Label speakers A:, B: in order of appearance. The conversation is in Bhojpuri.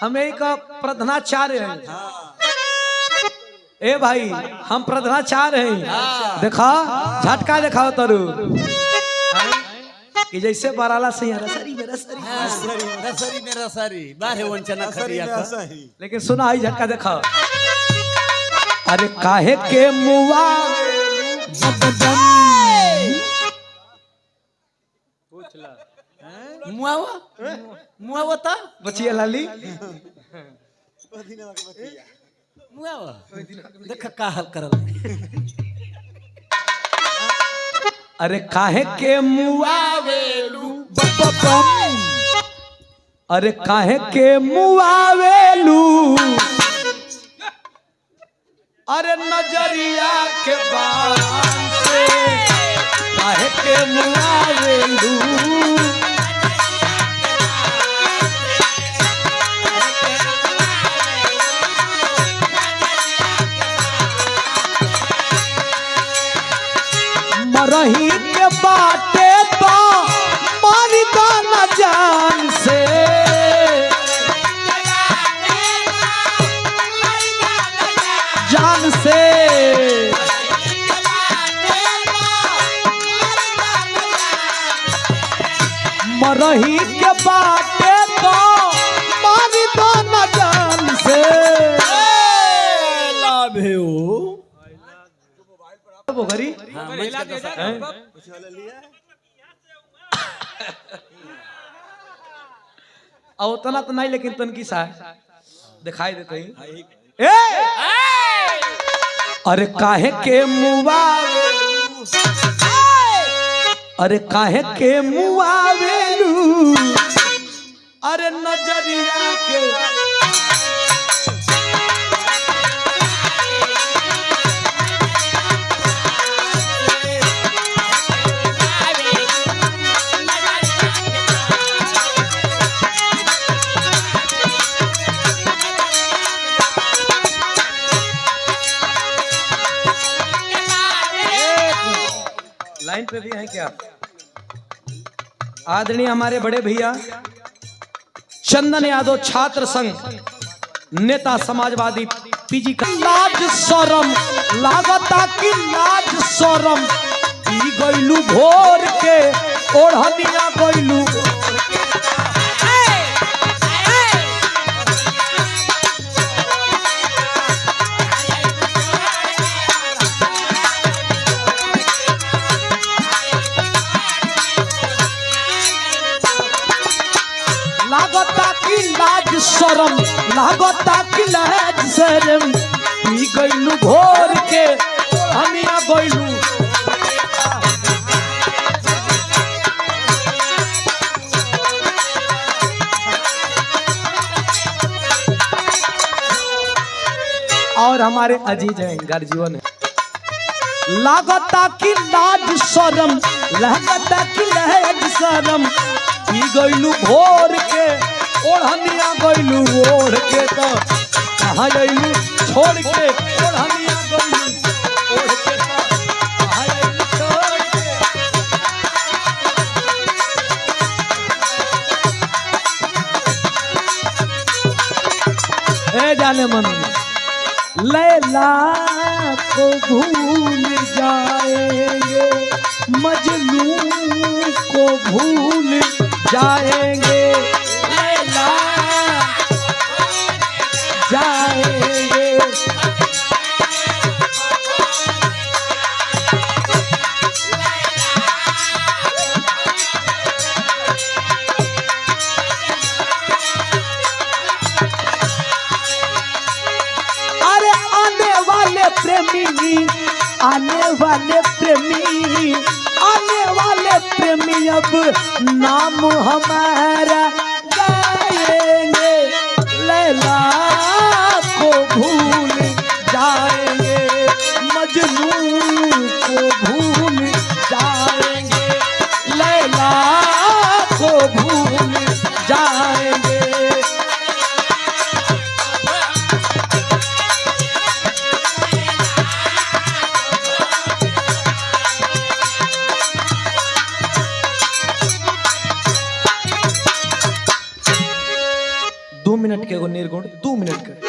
A: हम एक प्रधानाचार्य हैं। ए भाई हम प्रधानाचार्य हैं। देखा झटका दिखाओ तरु कि जैसे बराला से रसरी में रसरी बाहे वंचना खरिया का। लेकिन सुना ही झटका दिखाओ। अरे काहे के मुआ मुआवा था बचिया लाली मुआवा देख का हाल करल। अरे काहे के मुआवेलू अरे काहे के मुआवेलू अरे नजरिया के बाण से काहे के मुआवेलू मरही के बाटे तो मारी दाना जान से जान से मरही के बाटे तो मारी दाना जान से लाभे घरी उतना तो नहीं लेकिन तनकी सा दिखाई देते ही। अरे काहे के मुआवेलू अरे काहे के मुआवेलू अरे नजरिया के लाइन पे भी हैं क्या? आदरणीय हमारे बड़े भैया चंदन यादव छात्र संघ नेता समाजवादी पीजी का लाज शरम लागता की लाज शरम पी गइलू भोर के ओढ़निया गइलू लागता की लाज शरम लागता की लाज शरम पी गइलू भोर के हमिया गइलू और हमारे अजीज हैं गर्जीवन है। लागता की लाज शरम लागता की लाज शरम पी गइलू भोर के ओढ़निया गइलू ओढ़ के तो कहाँ गइलू छोड़ के ओढ़निया गइलू ओढ़ के तो कहाँ गइलू छोड़ के। ए जाने मन लैला को भूल जाएंगे मजनू को भूल जाएंगे लैला जाएंगे अरे आने वाले प्रेमी आने वाले प्रेमी आने वाले प्रेमी अब नाम हमारा गाएंगे लैला को भूल जाएंगे मजनू को भूल जाएंगे लैला को भूल जाएंगे। के एगो निर्गुण 2 मिनट के